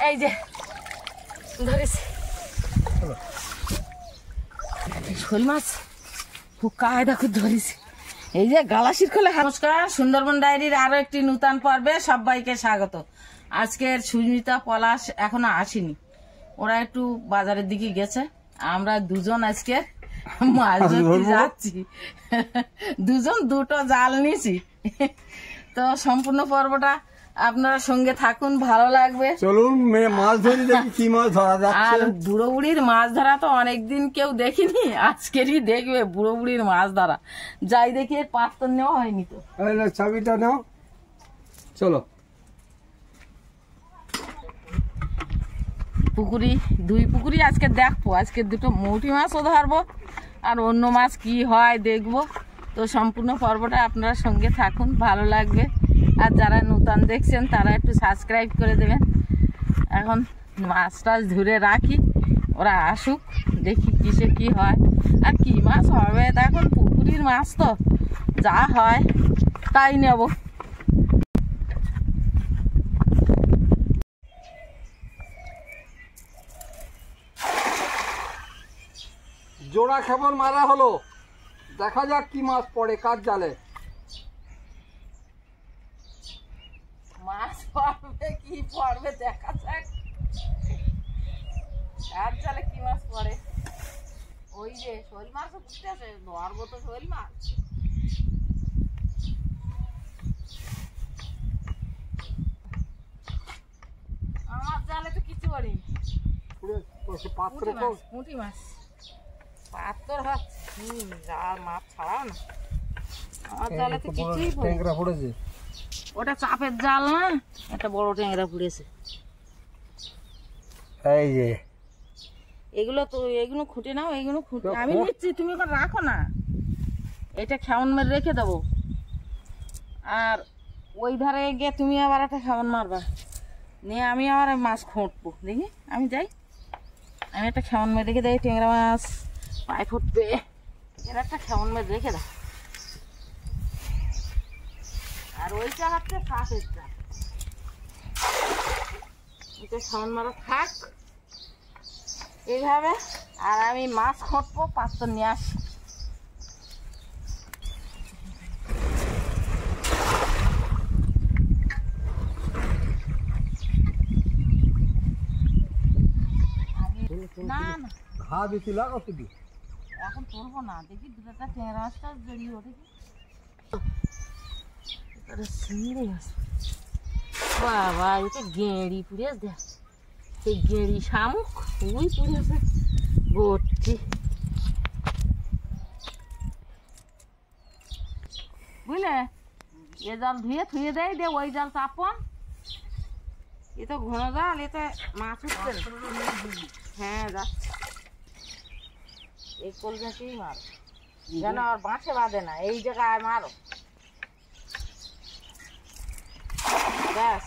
এই যে ধরেছি শোল মাছ কায়দা করে ধরেছি। এই যে গালাসির খোলে। নমস্কার, সুন্দরবন ডায়েরির আরো একটি নূতন পর্বে সবাইকে স্বাগত। আজকের সুস্মিতা পলাশ এখনো আসেনি, ওরা একটু বাজারের দিকে গেছে। আমরা দুজন আজকে মাছ ধরতে যাচ্ছি, দুজন দুটো জাল নিয়েছি। তো সম্পূর্ণ পর্বটা আপনারা সঙ্গে থাকুন, ভালো লাগবে। চলুন মাছ ধরি, দেখি কি মাছ ধরা যাচ্ছে। আর বুড়ো বুড়ির মাছ ধরা তো অনেকদিন কেউ দেখিনি, আজকেরই দেখবে বুড়ো বুড়ির মাছ ধরা। যাই দেখি পাত্র নেওয়া হয়নি তো। চাবিটা নাও, চলো। পুকুরি, দুই পুকুরি আজকে দেখবো। আজকে দুটো মৌটি মাছও ধরবো, আর অন্য মাছ কি হয় দেখবো। তো সম্পূর্ণ পর্বটা আপনারা সঙ্গে থাকুন, ভালো লাগবে। আর যারা নূতন দেখছেন তারা একটু সাবস্ক্রাইব করে দেবেন। এখন মাছ টাছ ধরে রাখি, ওরা আসুক, দেখি কিসে কি হয় আর কি মাছ হবে। এখন পুকুরির মাছ তো যা হয় তাই নেব। জোড়া খেবর মারা হলো, দেখা যাক কি মাছ পড়ে কার জালে। মাছ পড়বে কি পড়বে দেখা যাক, কার জালে কি মাছ পড়ে। ওই যে শোল মাছও বুঝতে আছে, ধরবো তো শোল মাছ। আমার জালে তো কিছু পড়েনি। পুঁটি মাছ পাথর হচ্ছে, মাছ ছাড়াও না। আমার জালে তো কিছুই পড়েছে। ওটা চাপের জাল না, একটা বড় ট্যাংরা পুড়েছে। এই যে এগুলো তো, এগুলো খুঁটে নাও, এগুলো খুঁটে আমি নিচ্ছি, তুমি এখন রাখো না। এটা খেমন মেরে রেখে দেবো, আর ওই ধারে গিয়ে তুমি আবার একটা খেমন মারবা নিয়ে আমি আবার মাছ খুঁটবো। দেখি আমি যাই, আমি একটা খেমন মেরে রেখে দেয়। ট্যাংরা মাছ পায়ে ফুটবে, এর একটা খেমন মেরে রেখে দাও। আর ওইটা হচ্ছে কাঠের চাপ, এটা খেমন মারা থাক এইভাবে। আর আমি মাছ খুঁটবো, পাত্র নিয়ে আসি। না না ঘা বেশি লাগা শুধু, এখন তুলবো না। দেখি দুটা ট্যাংরা মাছটা জড়িয়ে ওঠে কি। বাবা এটা গেঁড়ি পুড়িয়েছে, দেখ সেই গেঁড়ি শামুক ওই পুড়িয়েছে ভর্তি। বুঝলে, এ জাল ধুয়ে থুয়ে দেয়, দিয়ে ওই জাল চাপন। এ তো ঘন জাল, এতে মাছ উঠছে না। হ্যাঁ যাচ্ছে, এই কল ঝাঁকেই মারো যেন আর বাঁশে বাঁধে না, এই জায়গায় মারো ব্যাস।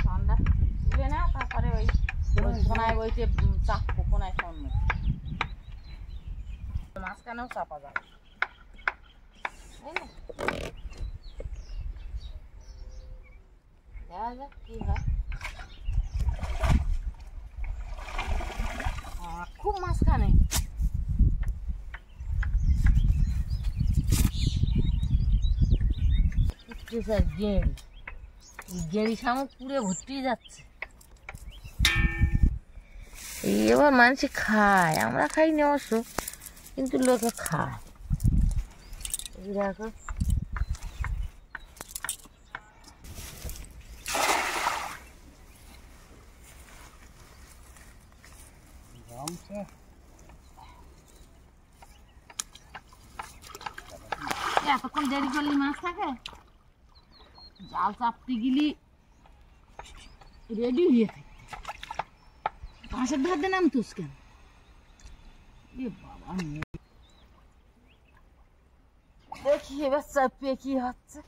ঠান্ডা তুলে না, তারপরে ওই কোনায় বইতে চাপবো, কোনায় সামনে মাঝখানেও চাপা যাবে। দেখা যাক কি হয়। খুব মাঝখানে গেঁড়ি, গেঁড়ি শামুক পুড়ে ভর্তি যাচ্ছে। এবার মানুষ খায়, আমরা খাইনি অবশ্য, কিন্তু লোকে খায়। দেখো এতক্ষণ দেরি করলি মাছ থাকে, জাল চাপতে গেলি রেডি হয়ে থাকে। বাঁশের ধার দিয়ে নামতুস কেন? বাবা দেখি এবার চাপিয়ে কি হচ্ছে।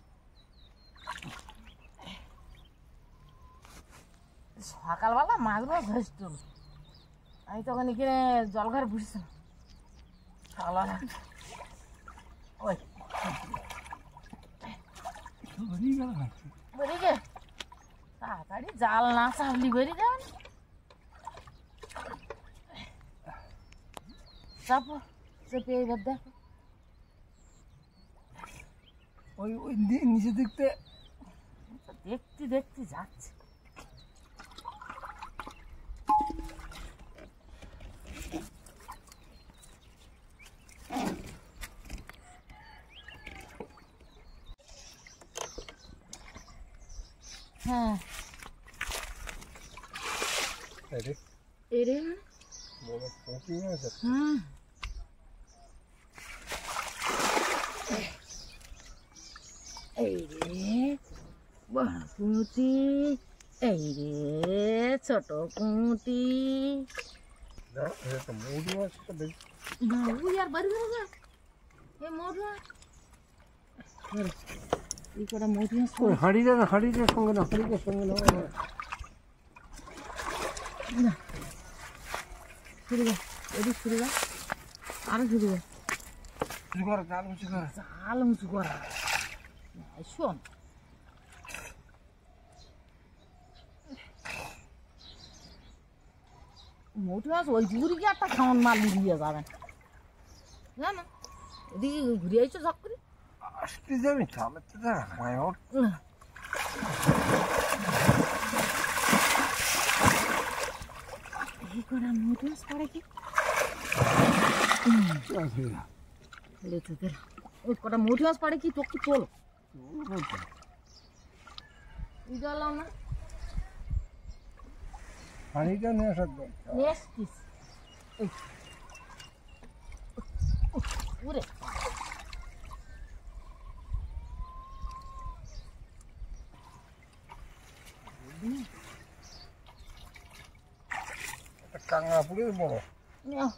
সকালবেলা মাছগুলো ধরত, আমি তখন এখানে জল ঘরে বসেছিলাম। সকালবেলা ওই বেরিয়ে গে গাড়ি জাল না চাপলি বেরিয়ে যান চাপো চেপে এবার দেখো ওই ওই নিচে দেখতে দেখতে দেখতে যাচ্ছে হ্যাঁ এরে বড় পুঁটি আছে। হুম এই রে বড় পুঁটি এই রে ছোট পুঁটি না এটা মুড়ি মাছ তো বেশ বাবু यार बड़ी बड़ी ये मोटा ये कड़ा मोटी है ওই হাঁড়িটার সঙ্গে না হাঁড়িটার সঙ্গে না না শুরু কর এদিক শুরু কর আরো শুরু কর সুগার জাল উঁচু কর জাল উঁচু কর শোন মোটি মাছ ওই ঘুরি কি একটা খাওয়ান মাল দিয়ে যাবেন না না এদিকে ঘুরে আইছো ঝক করে আসতে যাবি তাহলে তো না মায়োর এই করা মোটি মাছ পড়ে কি ওই কটা মোটি মাছ পড়ে কি তোকে চলো গেলাম না হাঁড়িটা নিয়ে আসার নিয়ে আসছিস ওরে কাঁকড়া পুড়ে বড় নাও।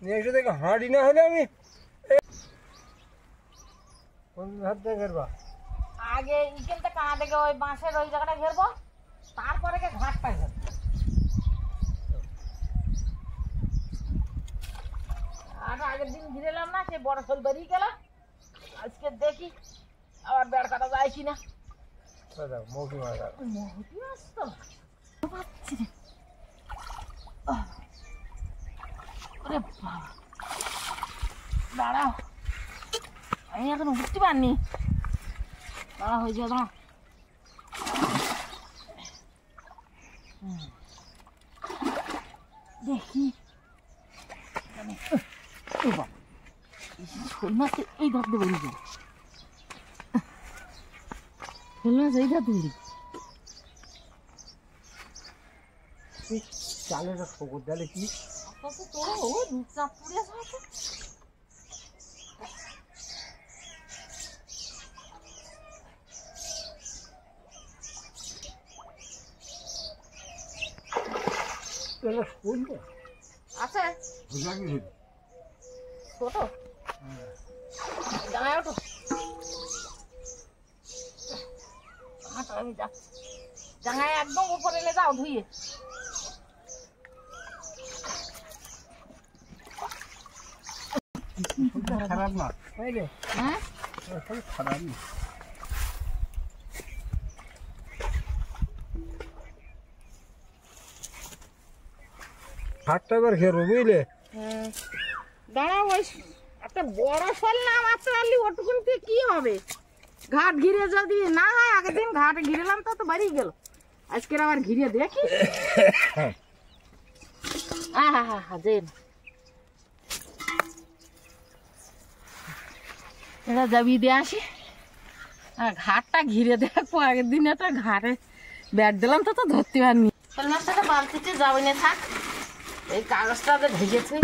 নিয়ে এসে দেখো হাঁড়ি না হলে আমি কোন হাত দিয়ে ঘেরবা আগে ইকেলটা কানা থেকে ওই বাঁশের ওই জায়গাটা ঘেরবো তারপরে ঘাটটা ঘেরবো আর আগের দিন ঘিরেলাম না সে বড় শোল বেরিয়ে গেলাম আজকে দেখি আবার বেড় কাটা যায় কিনা মৌসুমি মাছ মোটি মাছ তো পাচ্ছি রে ওরে বাবা দাঁড়াও আমি এখন উঠতে পারিনি দাঁড়া হয়ে যাবে না দেখি শোল মাছ এই ধাপতে বেরিয়ে যায় শোল মাছ এই ধাপতে বেরিয়ে চালের পুকুর জালে কি তোরা ও চাপ পুড়ে আছে আছে ছোট জানাই ওঠো আমি যাচ্ছি জানাই একদম উপরে এলে যাও ধুয়ে খারাপ না হ্যাঁ খারাপ না হাটটা এবার ঘেরবো বুঝলে দাঁড়াও ওই একটা বড় শোল না মারতে পারলি ওটুকুন কি হবে ঘাট ঘিরে যদি না হয় আগের দিন ঘাট ঘিরেলাম তো বাড়িয়ে গেল আজকের আবার ঘিরে দেখি দেন এটা যাবি দিয়ে আসি ঘাটটা ঘিরে দেখবো আগের দিন একটা ঘাটে ব্যাট দিলাম তো ধরতে পারিনি শোল মাছটা বালতিতে যাবে না থাক এই কাগজটা ভেজেছে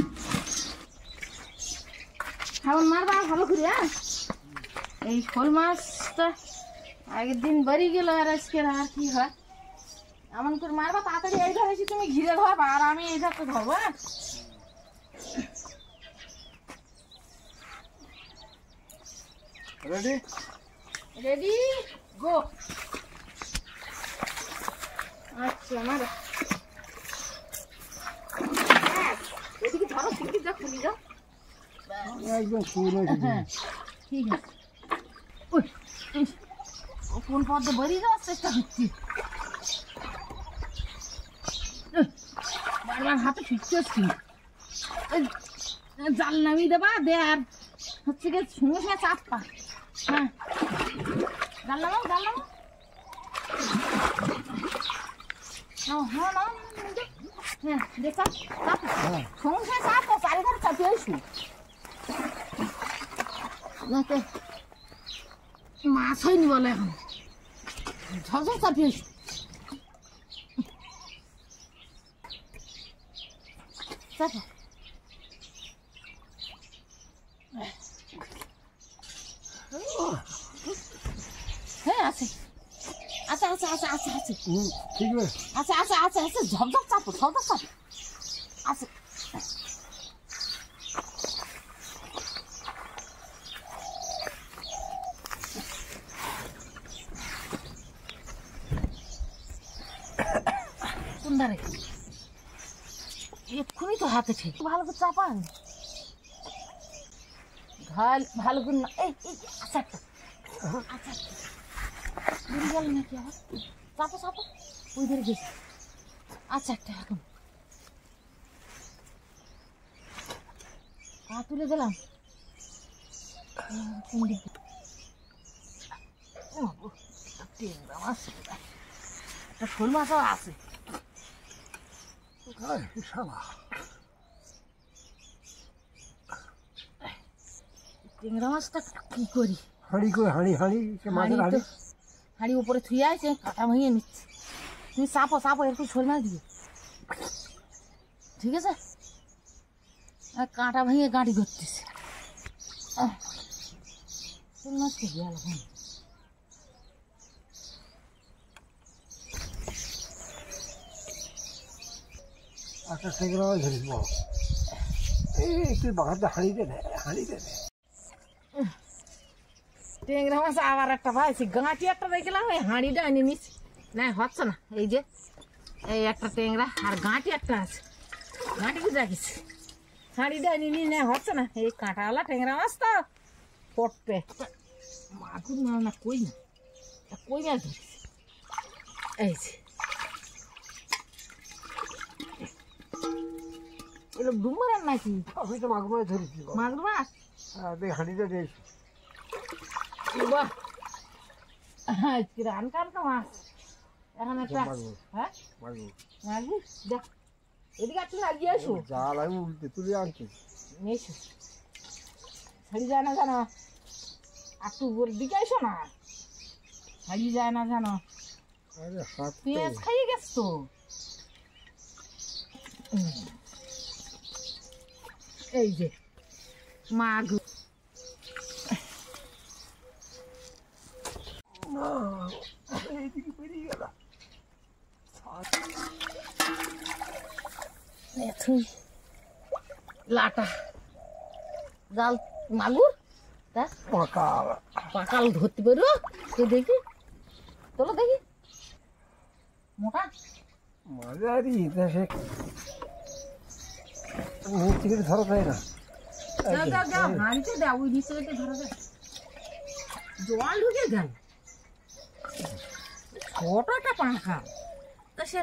খাবার মারবা ভালো করে এই শোল মাছটা আগের দিন বাড়ি গেল আর আজকে আর কি হয় এমন করে মারবা তাড়াতাড়ি এই ধরেছি তুমি ঘিরে ধরবা আর আমি এই ধারটা ধরবো রেডি রেডি গো আচ্ছা মারা এদিকে ধরো শিখি যা খুলি যাও একদম শুরু হ্যাঁ ঠিক আছে ওই কোন পথে বেরিয়ে যাওয়ার চেষ্টা করছি আমার হাতে ফিরতেছি জাল নামিয়ে দেবা দে আর হচ্ছে কি সঙ্গে সঙ্গে চাপা হ্যাঁ জাল নামাও হ্যাঁ দে চাপ সঙ্গে সঙ্গে চাপো চারিধারে চাপিয়ে আসু যাতে মাছ হয়নি বলে এখন ঝরঝর চাপিয়ে আসু চাপো হ্যাঁ আছে আচ্ছা ঠিক আছে আচ্ছা ঝপঝপ চাপো আছে কোনদারে এক্ষুনি তো হাতে ঠিক ভালো করে চাপান ভালো করে না এই আচ্ছা বুড়ি গেল নাকি আবার চাপো ওই ধরে গেছি আচ্ছা একটা এখন পা তুলে দিলাম কোন দিকে একটা শোল মাছও আছে টেংরা মাছটা কি করি হাঁড়ি উপরে থুয়ে আছে কাটা ভেঙে নিচ্ছে তুমি চাপো একটু শোল মাছ দিয়ে ঠিক আছে আর কাঁটা ভেঙে গাঁটি ধরতেছে শোল মাছ তো গেল আচ্ছা টেংরা মাছ ধরিস তুই বাগানটা হাঁড়ি দে টেংরা মাছ আবার একটা পাইছি গাঁটি একটা দেখলাম ওই হাঁড়িটা এনে নিচ্ছি না হচ্ছে না এই যে এই একটা টেংরা আর গাঁটি একটা আছে গাঁটি কি রাখিস হাঁড়িটা এনে নি না হচ্ছে না এই কাঁটাওয়ালা টেংরা মাছ তো পটপে মাগুর মাছ না কই মাছ ধরিস এই যে এগুলো ডুমরার নাকি আমি তো মাগুর মাছ ধরেছি মাগুর মাছ হাঁড়িটা দিয়েছি বাহ কিরান কালকা মাছ এখন একটা হ্যাঁ মাগুর দেখ এদিকে একটু লাগিয়ে আসো জাল আমি উল্টে তুলে আনছি এসো ছাড়ি যায় না জানো একটু উপর দিকে এসো না ছাড়ি যায় না জানো পেঁয়াজ খাইয়ে গেছ তো এই যে মাগুর লাটা জাল মাগুর পাকাল ধরতে পারো দেখি তোলো দেখি মোটা মাঝারি থেকে ধরা যায় না হাঁড়িতে দেয় ওই নিচে ধরা যায় জল ঢুকে গেল ছোটটা পাখা তা সে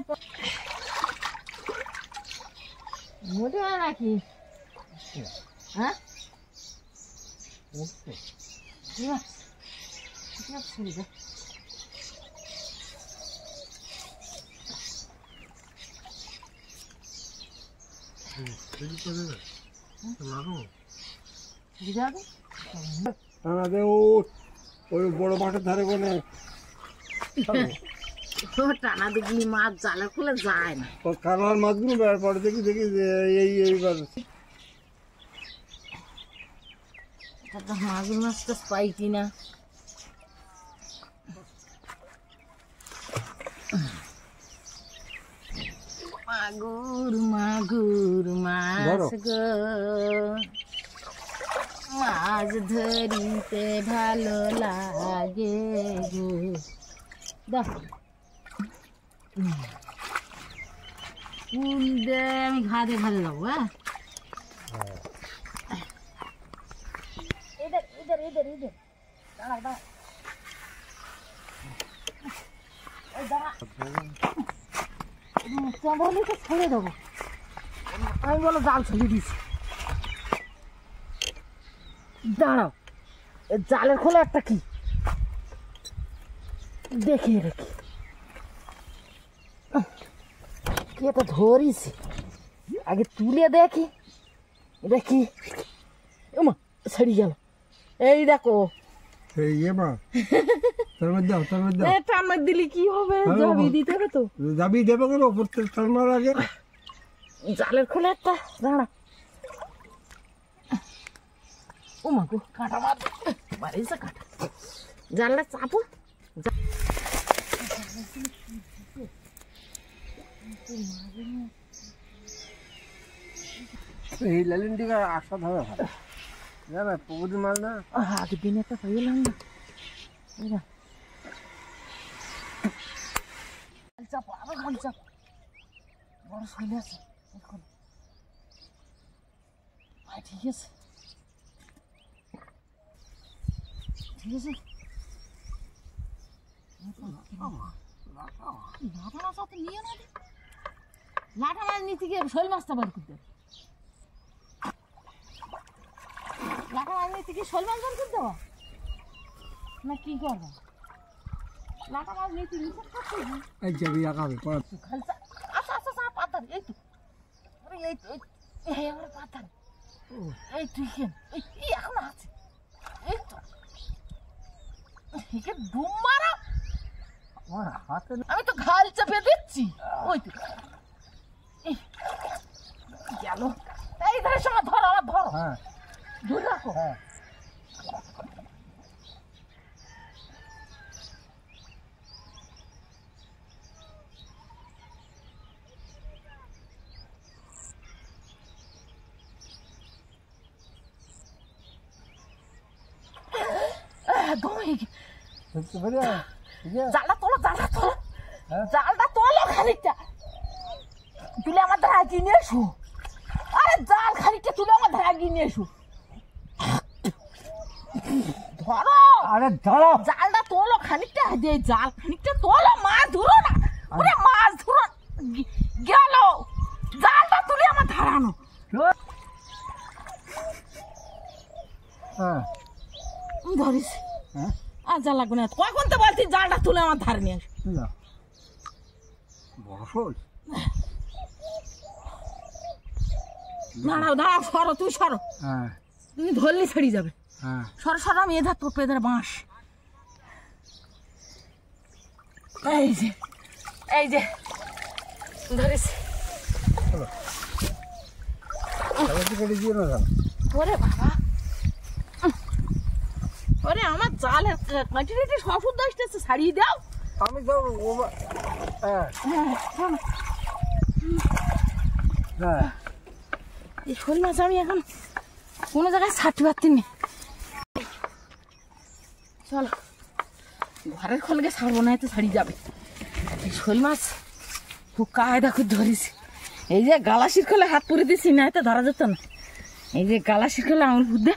মোটে হয় নাকি হ্যাঁ ওই বড় মাঠের ধারে বলে টানা দেখলি মাছ জালে খুলে যায় না কানার মাছগুলো বেড়ার পরে দেখি এইবার মাগুর মাছটা পাই কিনা মাগুর মাছ গো মাছ ধরিতে ভালো লাগে গো দেখ ফুল দে আমি ঘাদে যাবো হ্যাঁ इधर দাঁড়া দাঁড়া তো ছেড়ে দেবো আমি বলো জাল ছড়িয়ে দিয়েছি। দাঁড়াও, জালের খোলা একটা কি দেখিয়ে রেখি, কি একটা ধরিস, আগে তুলে দেখি এটা কি। ওমা ছাড়িয়ে গেল, এই দেখো। টান দিলি কি হবে? যাবি দিতে হবে তো, যাবি দেবে কেন ওপর থেকে টানার আগে? জালের খোলা একটা, দাঁড়া। ওমা গো, কাঁটা মার বাড়িছে, কাঁটা। জালটা চাপো। এই লালিনটিকা আসা ধরে ভালো যাবে, পুকুরি মাছ না। আগের দিন একটা পেয়েলাম না, চাপ আবার খালি চাপ, বড় শৈলে আছে এখন। ঠিক আছে ঠিক আছে, লাঠা মাছ অত নিয়ে না, লাঠা মাছ নিতে গিয়ে শৈল মাছটা বার করতে, লাঠা মাছ নিতে গিয়ে শৈল মাছ বার করতে দেওয়া না, কি করবো? লাঠা মাছ নিতে নিষেধ করতে এই যাবি আঁকাবে আচ্ছা আচ্ছা আচ্ছা, পাতার এই তো, এই তো এই আমার পাতার, এই তুই কেন এই এখন আছে, এই তো ডুম মারা আমার হাতে। আমি তো ঘাল চাপে দিচ্ছি, ওই তো গেল। এই ধরে সময় ধরো, আমার ধরো, হ্যাঁ ধরে রাখো। হ্যাঁ জালটা তোলো, জালটা তোলো, জালটা তোলো খানিকটা, তুলে আমার ধারা এগিয়ে নিয়ে এসো। আরে জাল খানিকটা তুলে আমার ধারা এগিয়ে নিয়ে এসো, ধরো। আরে ধরো, জালটা তোলো খানিকটা, দিয়ে জাল খানিকটা তোলো, মাছ ধরো না, ওরে মাছ ধরো গেল, জালটা তুলে আমার ধারানো। হ্যাঁ ধরিস, হ্যাঁ আর জাল লাগবে না, কখন তো বলছি জালটা তুলে আমার ধারে নিয়ে আসো। বড় শোল। দাঁড়াও দাঁড়াও, সরো, তুই সরো, হ্যাঁ তুমি ধরলে ছেড়ে যাবে। হ্যাঁ সরো সরো, আমি এধার তোর পেদের বাঁশ, এই যে ধরিস। ওরে বাবা, ওরে আমার জালের কাঁটি টাটি সব শুদ্ধ আসতেছে, ছাড়িয়ে দাও। আমি তো হ্যাঁ হ্যাঁ, এই শোল মাছ আমি এখন কোনো জায়গায় ছাড়তে পারতি না। চলো ঘরের খোলকে ছাড়বো না, তো ছাড়িয়ে যাবে। এই শোল মাছ খুব কায়দা করে ধরেছি, এই যে গালাসির খোলে হাত পুরে দিচ্ছি, না তো ধরা যেত না। এই যে গালাসির খোলে আঙুল ফুটে,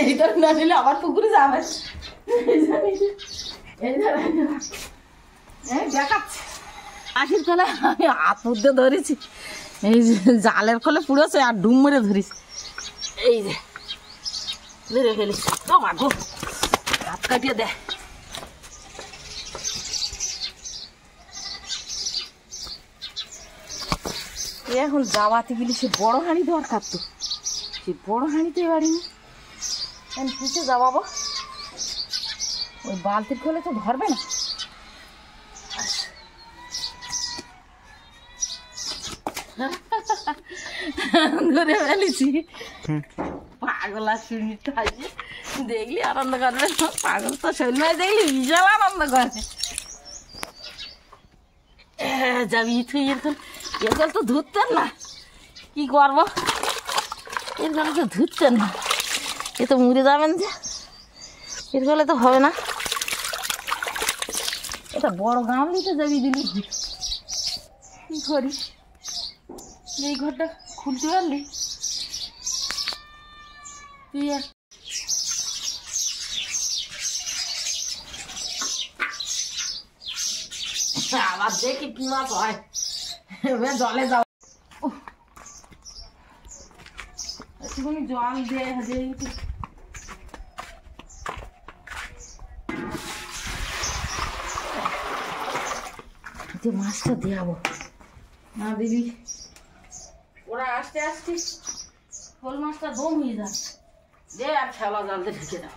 এই ধর না দিলে আবার পুকুরে যাবে। দেখাচ্ছে আশির খোলে আমি হাত পুড়তে ধরেছি, এই যে জালের খোলে পুড়েছে আর ডুম মেরে ধরেছি, এই যে ধরে ফেলেছি। তো মাগো হাত কাটিয়ে দেয়। এখন যাওয়াতে গেলে সে বড় হাঁড়ি দরকার, তো সে বড় হাঁড়িতে পারিনি, পিছিয়ে যাবো, ওই বালতির খোলে তো ধরবে না। ধরে ফেলেছি, পাগলা শুনিটা দেখলি আনন্দ করবে, পাগল তো শৈল দেখলি বিশাল আনন্দ করে যাবি। তুই এরকম এরকম তো ধরতেন না, কি করবো, এরকম তো ধরতেন না, এ তো মরে যাবেন যে, এর ফলে তো হবে না। এটা বড় গামলিতে যাবি দিলি, কি করি, এই ঘরটা খুলতে পারলি তুই। আবার দেখি কি মাছ হয়, এবার জলে যাও, একটুখানি জল দিয়ে যে মাছটা দেওয়াবো না দিবি, ওরা আসতে আসতে শোল মাছটা দম হয়ে যাচ্ছে। দে আর খেলা জালতে ঢেকে দাও।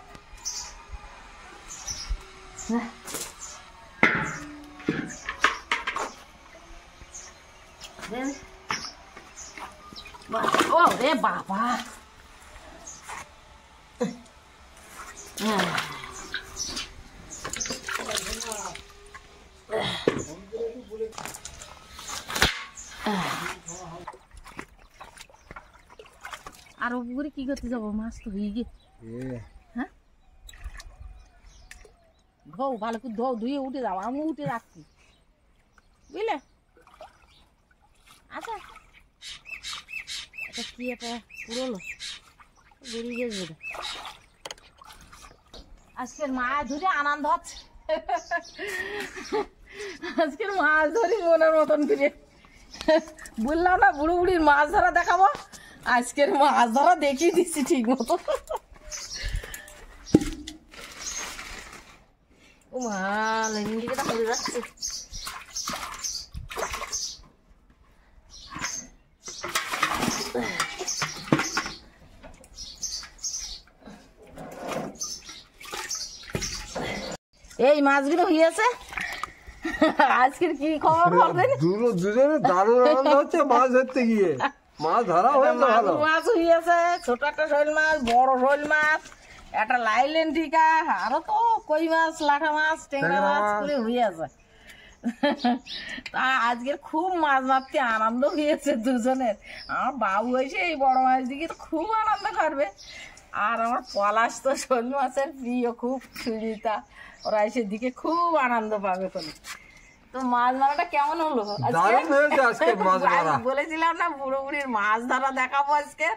ও রে বাবা, আর ও পুকুরে কি করতে যাবো? মাছ তো হয়ে গে। হ্যাঁ, ধো ভালো করে ধো, ধুয়ে উঠে যাও, আমি উঠে রাখছি, বুঝলে? আচ্ছা, এটা কি একটা পুরোলো বেরিয়ে গেছে। আজকের মাছ ধরে আনন্দ হচ্ছে, আজকের মাছ ধরি মনের মতন করে। বললাম না বুড়ো বুড়ির মাছ ধরা দেখাবো, আজকের মাছ ধরা দেখিয়ে দিচ্ছি ঠিক মতো। ও মা, লেঙ্গিটা হয়ে যাচ্ছে। এই মাছগুলো হয়েছে, আজকের কি খবর বলবেন? দুজনে দারুণ আনন্দ হচ্ছে মাছ ধরতে গিয়ে। মাছ ধরা হয়েছে ভালো, মাছ হয়েছে, ছোট একটা শোল মাছ, বড় শোল মাছ, একটা লাইলেন টিকা, আরো তো কই মাছ, লাঠা মাছ, টেংরা মাছ করে হয়েছে। তা আজকের খুব মাছ মারতে আনন্দ হয়েছে দুজনের। আমার বাবু এসে এই বড় মাছ দিকে তো খুব আনন্দ করবে, আর আমার পলাশ তো শোল মাছের প্রিয়, খুব সুবিধা, ওরা এসে দিকে খুব আনন্দ পাবে। তো মাছ মারাটা কেমন হলো? বলেছিলাম না বুড়ো বুড়ির মাছ ধরা দেখাবো আজকে।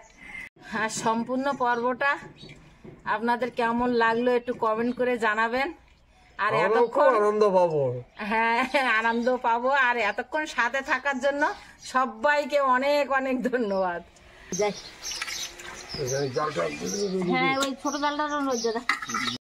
হ্যাঁ, সম্পূর্ণ পর্বটা আপনাদের কেমন লাগলো একটু কমেন্ট করে জানাবেন। আর এতক্ষণ আনন্দ পাবো, হ্যাঁ আনন্দ পাবো, আর এতক্ষণ সাথে থাকার জন্য সবাইকে অনেক অনেক ধন্যবাদ। যাই, হ্যাঁ ওই ছোট জালটা রয়েছে।